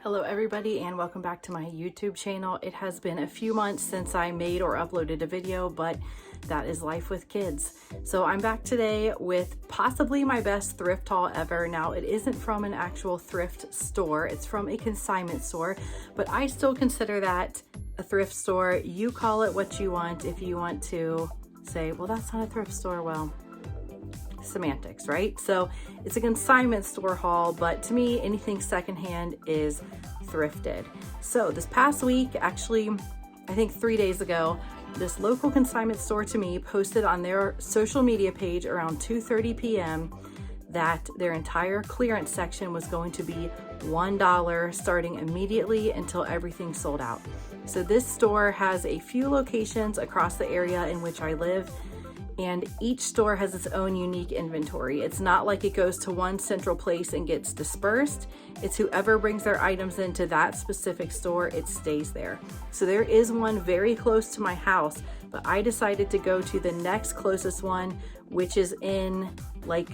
Hello everybody and welcome back to my YouTube channel. It has been a few months since I made or uploaded a video, but that is life with kids. So I'm back today with possibly my best thrift haul ever. Now it isn't from an actual thrift store, it's from a consignment store, but I still consider that a thrift store. You call it what you want. If you want to say, well, that's not a thrift store, well, semantics, right? So it's a consignment store haul, but to me, anything secondhand is thrifted. So this past week, actually, I think 3 days ago, this local consignment store to me posted on their social media page around 2:30 p.m. that their entire clearance section was going to be $1 starting immediately until everything sold out. So this store has a few locations across the area in which I live, and each store has its own unique inventory. It's not like it goes to one central place and gets dispersed. It's whoever brings their items into that specific store, it stays there. So there is one very close to my house, but I decided to go to the next closest one, which is in like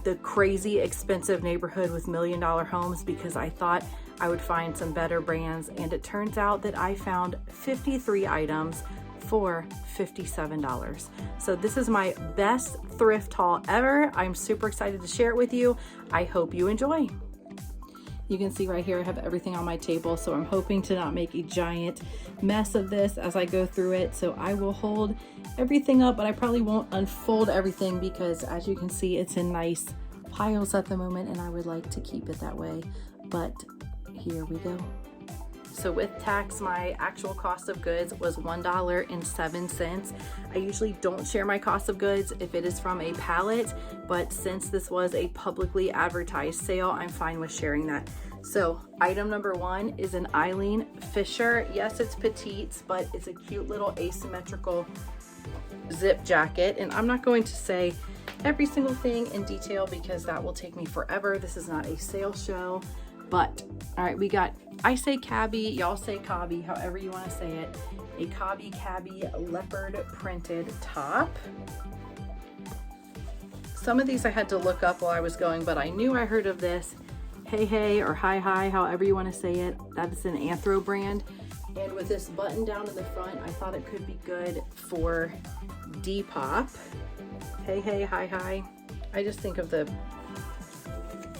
the crazy expensive neighborhood with $1 million homes, because I thought I would find some better brands. And it turns out that I found 53 items for $57. So this is my best thrift haul ever. I'm super excited to share it with you. I hope you enjoy. You can see right here I have everything on my table, so I'm hoping to not make a giant mess of this as I go through it. So I will hold everything up, but I probably won't unfold everything because, as you can see, it's in nice piles at the moment and I would like to keep it that way. But here we go. So with tax, my actual cost of goods was $1.07. I usually don't share my cost of goods if it is from a pallet, but since this was a publicly advertised sale, I'm fine with sharing that. So item number one is an Eileen Fisher. Yes, it's petite, but it's a cute little asymmetrical zip jacket. And I'm not going to say every single thing in detail because that will take me forever. This is not a sales show. But all right, we got, I say cabbie, y'all say cobby, however you want to say it, a cobby cabby leopard printed top. Some of these I had to look up while I was going, but I knew I heard of this. Hey Hey or Hi Hi, however you want to say it. That is an Anthro brand. And with this button down in the front, I thought it could be good for Depop. Hey Hey, Hi Hi. I just think of the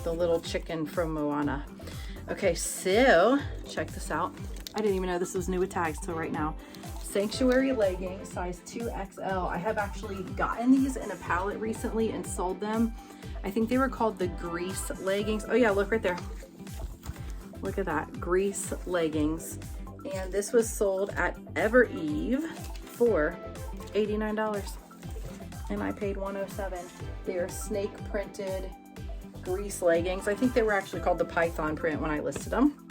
little chicken from Moana. Okay, so check this out. I didn't even know this was new with tags till right now. Sanctuary leggings, size 2XL. I have actually gotten these in a pallet recently and sold them. I think they were called the Grease leggings. Oh yeah, look right there. Look at that, Grease leggings. And this was sold at Ever Eve for $89. And I paid $107. They are snake printed Grease leggings. I think they were actually called the Python print when I listed them.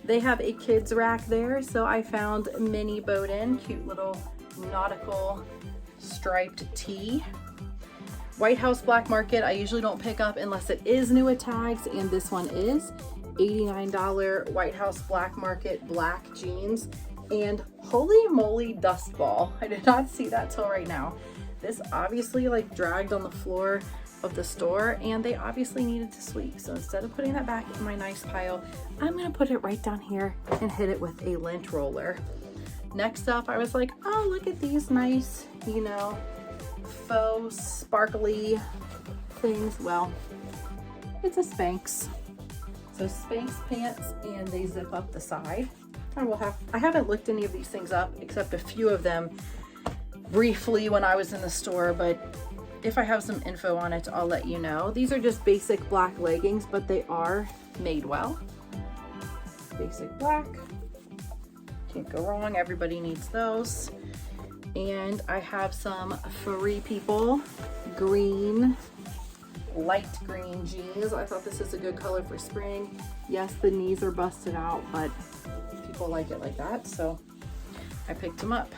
They have a kids rack there, so I found Mini Bowden, cute little nautical striped tee. White House Black Market, I usually don't pick up unless it is new with tags, and this one is $89 White House Black Market black jeans. And holy moly, dust ball. I did not see that till right now. This obviously like dragged on the floor of the store and they obviously needed to sweep. So instead of putting that back in my nice pile, I'm gonna put it right down here and hit it with a lint roller. Next up, I was like, oh, look at these nice, you know, faux sparkly things. Well, it's a Spanx. So Spanx pants, and they zip up the side. I haven't looked any of these things up except a few of them briefly when I was in the store, but if I have some info on it, I'll let you know. These are just basic black leggings, but they are made well. Basic black. Can't go wrong. Everybody needs those. And I have some Free People green, light green jeans. I thought this is a good color for spring. Yes, the knees are busted out, but people like it like that, so I picked them up.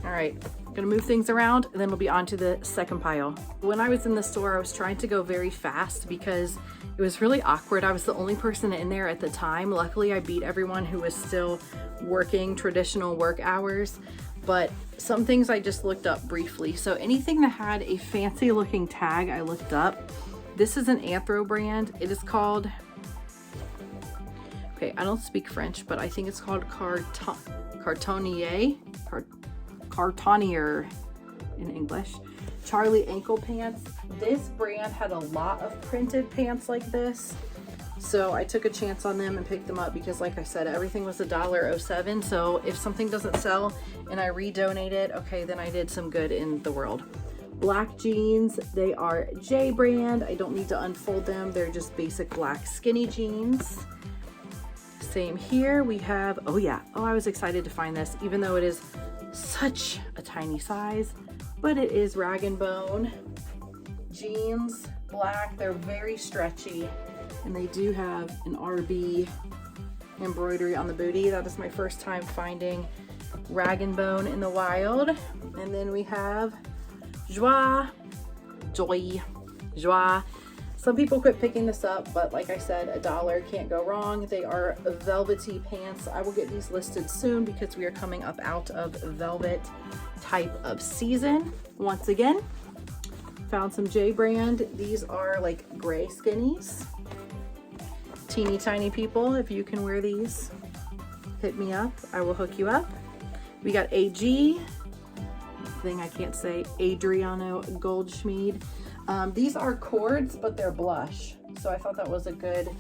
All right, I'm gonna move things around and then we'll be on to the second pile. When I was in the store, I was trying to go very fast because it was really awkward. I was the only person in there at the time. Luckily, I beat everyone who was still working traditional work hours, but some things I just looked up briefly. So anything that had a fancy looking tag, I looked up. This is an Anthro brand. It is called Okay, I don't speak French, but I think it's called Cartonnier in English. Charlie ankle pants. This brand had a lot of printed pants like this, so I took a chance on them and picked them up because, like I said, everything was $1.07. So if something doesn't sell and I redonate it, okay, then I did some good in the world. Black jeans, they are J brand. I don't need to unfold them. They're just basic black skinny jeans. Same here. We have, oh yeah, oh, I was excited to find this, even though it is such a tiny size, but it is Rag & Bone jeans, black. They're very stretchy, and they do have an RB embroidery on the booty. That is my first time finding Rag & Bone in the wild. And then we have Joie. Some people quit picking this up, but like I said, $1 can't go wrong. They are velvety pants. I will get these listed soon because we are coming up out of velvet type of season. Once again, found some J brand. These are like gray skinnies. Teeny tiny people, if you can wear these, hit me up. I will hook you up. We got AG, thing I can't say, Adriano Goldschmied. These are cords, but they're blush. So I thought that was a good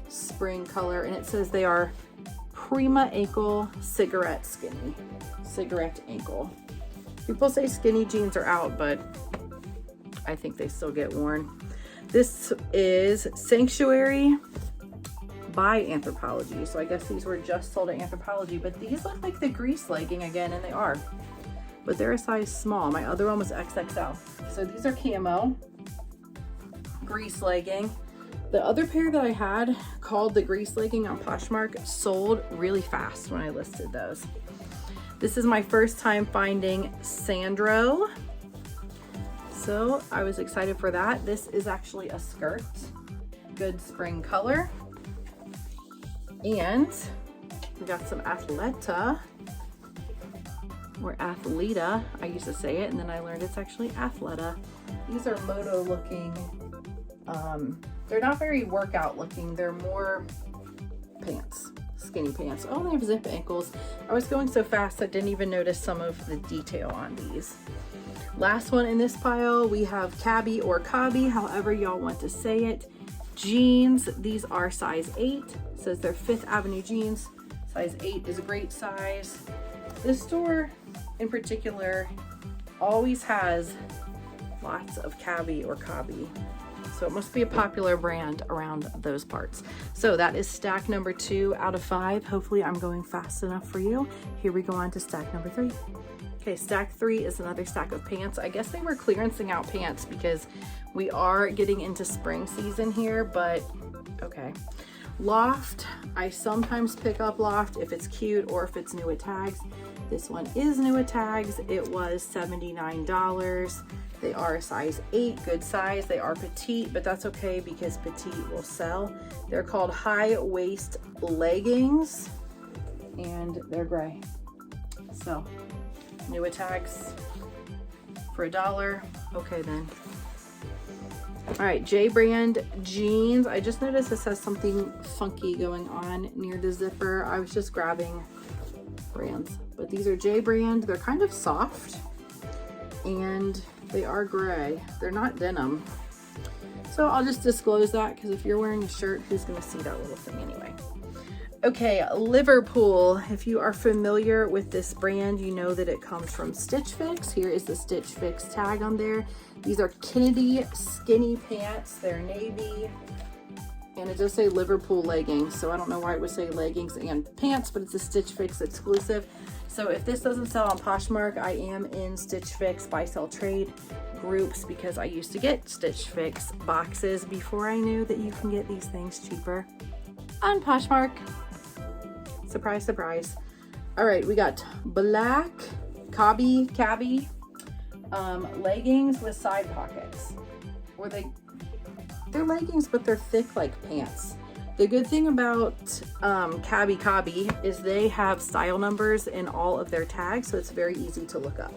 spring color. And it says they are Prima ankle cigarette skinny. Cigarette ankle. People say skinny jeans are out, but I think they still get worn. This is Sanctuary by Anthropologie. So I guess these were just sold at Anthropologie, but these look like the grease legging again, and they are. But they're a size small. My other one was XXL. So these are camo. Grease legging. The other pair that I had called the grease legging on Poshmark sold really fast when I listed those. This is my first time finding Sandro, so I was excited for that. This is actually a skirt, good spring color. And we got some Athleta, or Athleta, I used to say it, and then I learned it's actually Athleta. These are moto looking. They're not very workout looking. They're more pants, skinny pants. Oh, they have zip ankles. I was going so fast I didn't even notice some of the detail on these. Last one in this pile, we have Cabby or Cobby, however y'all want to say it. Jeans, these are size 8. It says they're 5th Avenue jeans. Size 8 is a great size. This store in particular always has lots of Cabby or Cobby. So it must be a popular brand around those parts. So that is stack number 2 out of 5. Hopefully I'm going fast enough for you. Here we go on to stack number 3. Okay, stack 3 is another stack of pants. I guess they were clearancing out pants because we are getting into spring season here, but okay. Loft, I sometimes pick up Loft if it's cute or if it's new at tags. This one is new at tags. It was $79. They are a size 8, good size. They are petite, but that's okay because petite will sell. They're called high waist leggings and they're gray. So new at tags for $1. Okay then. All right, J brand jeans. I just noticed this has something funky going on near the zipper. I was just grabbing brands, but these are J brand. They're kind of soft and they are gray. They're not denim. So I'll just disclose that because if you're wearing a shirt, who's gonna see that little thing anyway? Okay, Liverpool. If you are familiar with this brand, you know that it comes from Stitch Fix. Here is the Stitch Fix tag on there. These are Kennedy skinny pants. They're navy. And it does say Liverpool leggings. So I don't know why it would say leggings and pants, but it's a Stitch Fix exclusive. So if this doesn't sell on Poshmark, I am in Stitch Fix buy sell trade groups because I used to get Stitch Fix boxes before I knew that you can get these things cheaper on Poshmark. Surprise, surprise. All right, we got black Cabby leggings with side pockets. Or they're leggings, but they're thick like pants. The good thing about Cabby is they have style numbers in all of their tags, so it's very easy to look up.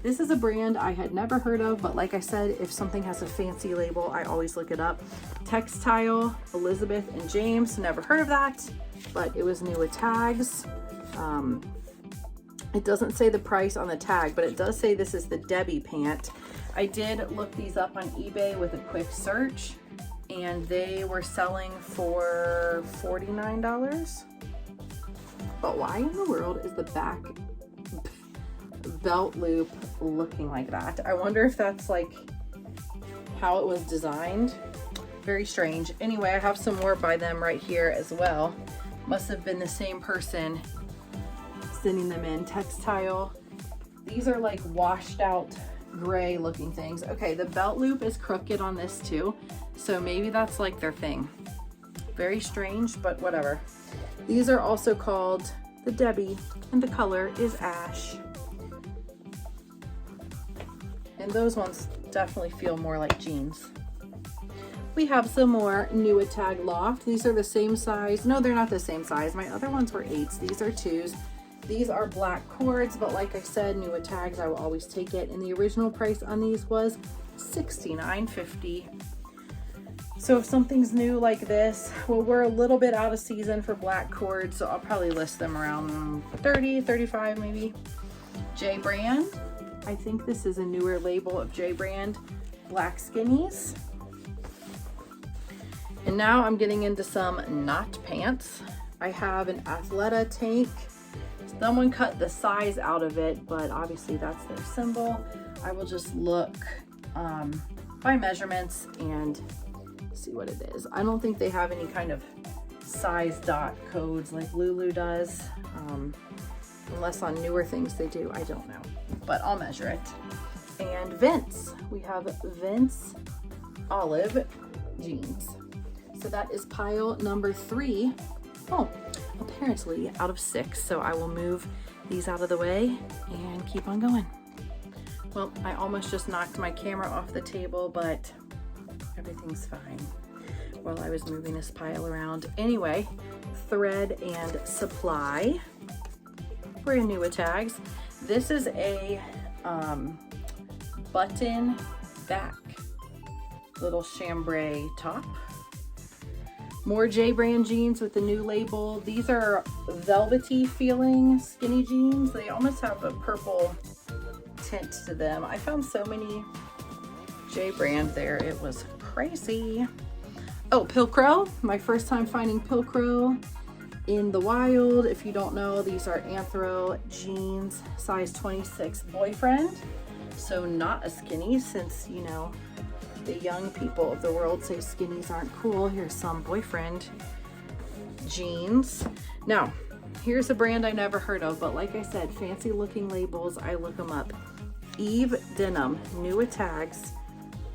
This is a brand I had never heard of, but like I said, if something has a fancy label, I always look it up. Textile Elizabeth and James, never heard of that, but it was new with tags. It doesn't say the price on the tag, but it does say this is the Debbie pant. I did look these up on eBay with a quick search, and they were selling for $49. But why in the world is the back belt loop looking like that? I wonder if that's like how it was designed. Very strange. Anyway, I have some more by them right here as well. Must have been the same person sending them in. Textile. These are like washed out gray looking things. Okay, the belt loop is crooked on this too, so maybe that's like their thing. Very strange, but whatever. These are also called the Debbie, and the color is ash. And those ones definitely feel more like jeans. We have some more new tag loft. These are the same size. No, they're not the same size. My other ones were 8s. These are 2s. These are black cords, but like I said, new tags, I will always take it. And the original price on these was $69.50. So if something's new like this, well, we're a little bit out of season for black cords, so I'll probably list them around 30, 35 maybe. J brand. I think this is a newer label of J brand black skinnies. And now I'm getting into some knot pants. I have an Athleta tank. Someone cut the size out of it, but obviously that's their symbol. I will just look by measurements and see what it is. I don't think they have any kind of size dot codes like Lulu does. Unless on newer things they do, I don't know. But I'll measure it. And Vince. We have Vince olive jeans. So that is pile number 3. Oh, apparently out of 6. So I will move these out of the way and keep on going. Well, I almost just knocked my camera off the table, but everything's fine while I was moving this pile around. Anyway, Thread and Supply. Brand new with tags. This is a button back little chambray top. More J brand jeans with the new label. These are velvety feeling skinny jeans. They almost have a purple tint to them. I found so many J brand there, it was crazy. Oh, Pilcrow, my first time finding Pilcrow in the wild. If you don't know, these are Anthro jeans, size 26 boyfriend. So not a skinny, since, you know, the young people of the world say skinnies aren't cool. Here's some boyfriend jeans. Now, here's a brand I never heard of, but like I said, fancy looking labels, I look them up. Eve Denim, new with tags,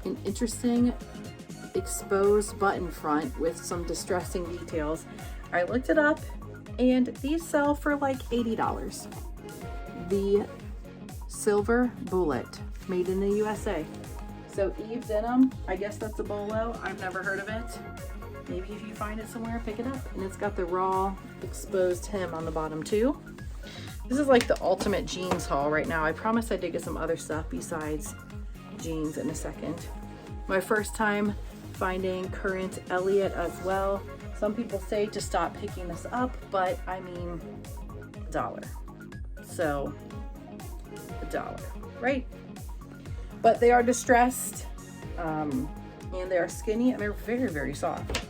an interesting exposed button front with some distressing details. I looked it up and these sell for like $80. The Silver Bullet, made in the USA. So Eve Denim, I guess that's a bolo. I've never heard of it. Maybe if you find it somewhere, pick it up. And it's got the raw exposed hem on the bottom too. This is like the ultimate jeans haul right now. I promise I did get some other stuff besides jeans in a second. My first time finding current Elliott as well. Some people say to stop picking this up, but I mean, $1. So, $1, right? But they are distressed, and they are skinny, and they're very, very soft.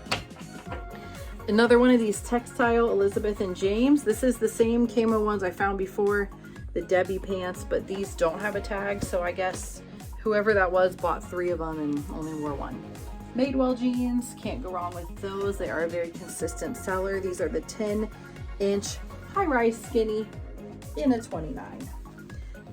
Another one of these Textile Elizabeth and James. This is the same camo ones I found before, the Debbie pants, but these don't have a tag, so I guess whoever that was bought 3 of them and only wore 1. Madewell jeans, can't go wrong with those. They are a very consistent seller. These are the 10-inch high-rise skinny in a 29.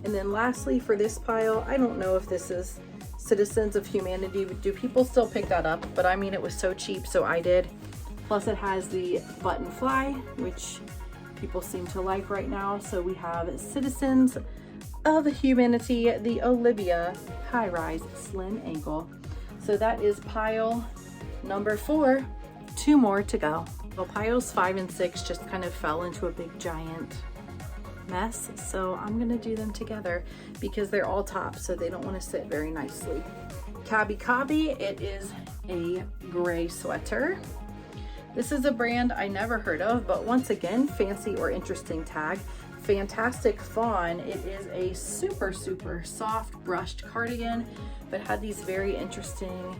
And then lastly for this pile, I don't know if this is Citizens of Humanity. Do people still pick that up? But I mean, it was so cheap, so I did. Plus it has the button fly, which people seem to like right now. So we have Citizens of Humanity, the Olivia high-rise slim ankle. So that is pile number 4. 2 more to go. Well, piles 5 and 6 just kind of fell into a big giant mess, so I'm gonna do them together because they're all tops, so they don't want to sit very nicely. Cabby, it is a gray sweater. This is a brand I never heard of, but once again, fancy or interesting tag. Fantastic fawn. It is a super soft brushed cardigan, but had these very interesting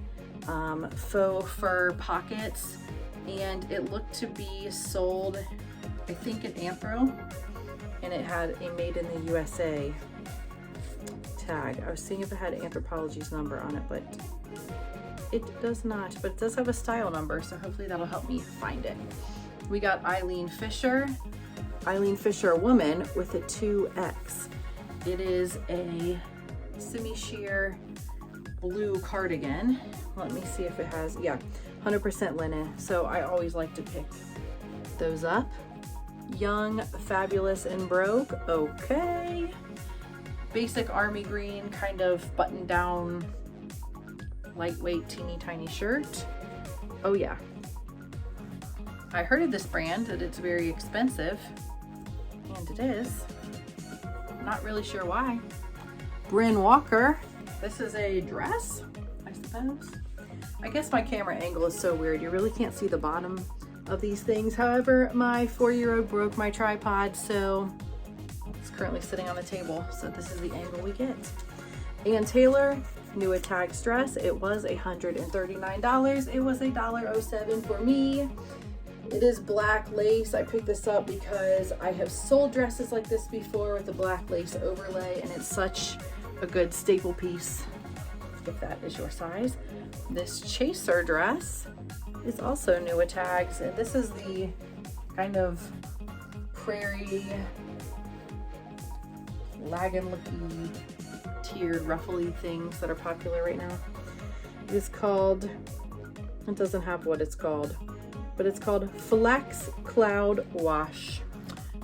faux fur pockets, and it looked to be sold, I think, at Anthro, and it had a made in the USA tag. I was seeing if it had Anthropologie's number on it, but it does not, but it does have a style number, so hopefully that'll help me find it. We got Eileen Fisher woman with a 2X. It is a semi-sheer blue cardigan. Let me see if it has, yeah, 100% linen. So I always like to pick those up. Young, fabulous, and broke. Okay. Basic army green, kind of button down, lightweight, teeny tiny shirt. Oh yeah. I heard of this brand, that it's very expensive, and it is. I'm not really sure why. Bryn Walker. This is a dress, I suppose. I guess my camera angle is so weird, you really can't see the bottom of these things. However, my 4-year-old broke my tripod, so it's currently sitting on the table. So this is the angle we get. Ann Taylor, new a tag dress. It was $139. It was $1.07 for me. It is black lace. I picked this up because I have sold dresses like this before with the black lace overlay, and it's such a good staple piece if that is your size. This chaser dress is also new at tags, and this is the kind of prairie lagan-looking tiered ruffly things that are popular right now. It is called, it doesn't have what it's called, but it's called Flex Cloud Wash.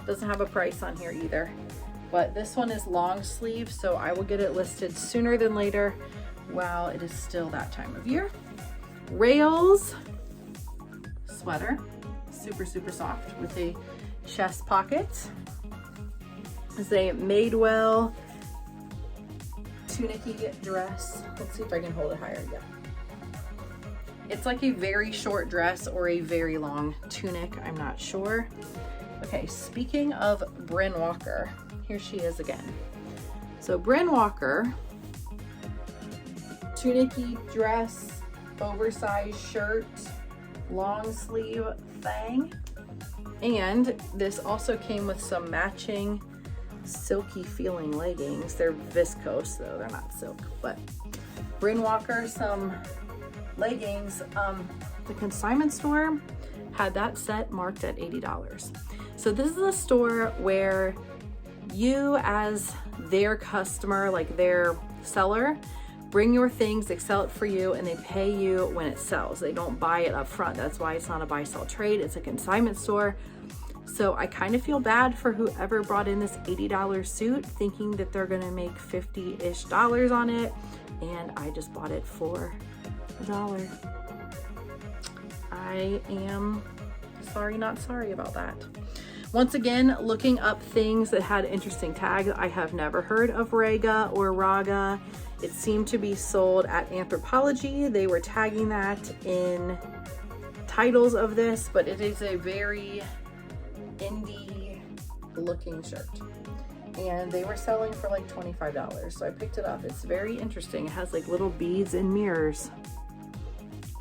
Doesn't have a price on here either, but this one is long sleeve, so I will get it listed sooner than later while it is still that time of year. Rails sweater, super soft with a chest pocket. It's a Madewell tunicky dress. Let's see if I can hold it higher. Yeah. It's like a very short dress or a very long tunic. I'm not sure. Okay, speaking of Bryn Walker, here she is again. So Bryn Walker, tunicky dress, oversized shirt, long sleeve thing. And this also came with some matching silky feeling leggings. They're viscose though, they're not silk, but Bryn Walker, some leggings. The consignment store had that set marked at $80. So this is a store where you as their customer, like their seller, bring your things, they sell it for you, and they pay you when it sells. They don't buy it up front. That's why it's not a buy-sell trade. It's a consignment store. So I kind of feel bad for whoever brought in this $80 suit thinking that they're gonna make $50-ish on it, and I just bought it for $1. I am sorry, not sorry about that. Once again, looking up things that had interesting tags. I have never heard of Raga or Raga. It seemed to be sold at Anthropologie. They were tagging that in titles of this, but it is a very indie looking shirt. And they were selling for like $25. So I picked it up. It's very interesting. It has like little beads and mirrors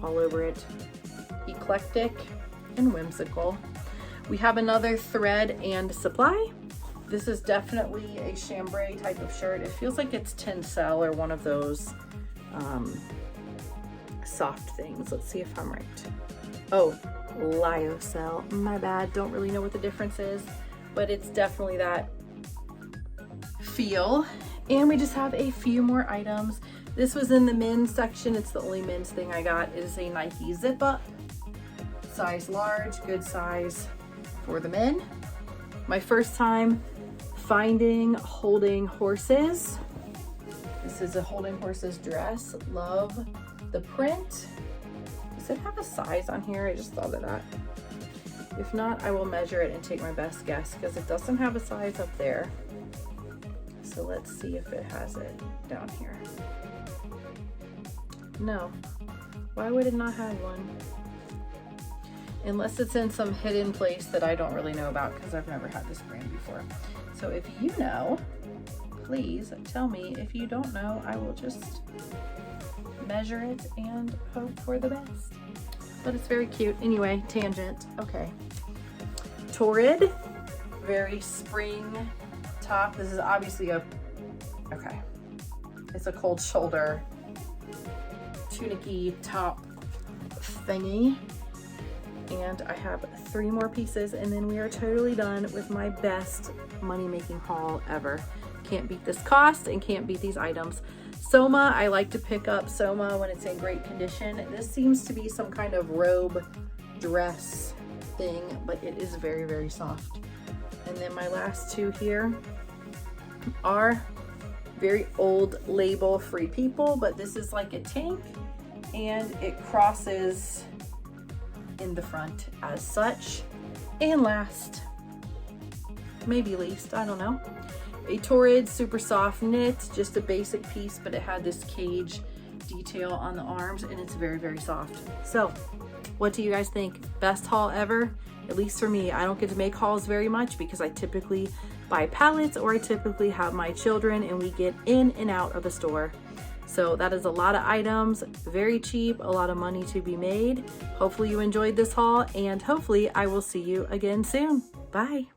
all over it. Eclectic and whimsical. We have another Thread and Supply. This is definitely a chambray type of shirt. It feels like it's Tencel or one of those soft things. Let's see if I'm right. Oh, Lyocell, my bad. Don't really know what the difference is, but it's definitely that feel. And we just have a few more items. This was in the men's section. It's the only men's thing I got. It is a Nike zip up, size large, good size for the men. My first time finding holding horses. This is a holding horses dress. Love the print. Does it have a size on here? I just thought of that. If not, I will measure it and take my best guess because it doesn't have a size up there. So let's see if it has it down here. No. Why would it not have one? Unless it's in some hidden place that I don't really know about because I've never had this brand before. So if you know, please tell me. If you don't know, I will just measure it and hope for the best. But it's very cute. Anyway, tangent. Okay. Torrid, very spring top. This is obviously okay. It's a cold shoulder tunicky top thingy. And I have 3 more pieces and then we are totally done with my best money-making haul ever. Can't beat this cost and can't beat these items. Soma, I like to pick up Soma when it's in great condition. This seems to be some kind of robe dress thing, but it is very, very soft. And then my last 2 here are very old label Free People, but this is like a tank and it crosses in the front as such. And last, maybe least, I don't know, a Torrid super soft knit, just a basic piece, but it had this cage detail on the arms and it's very, very soft. So what do you guys think? Best haul ever? At least for me. I don't get to make hauls very much because I typically buy pallets or I typically have my children and we get in and out of the store. So that is a lot of items, very cheap, a lot of money to be made. Hopefully you enjoyed this haul and hopefully I will see you again soon. Bye.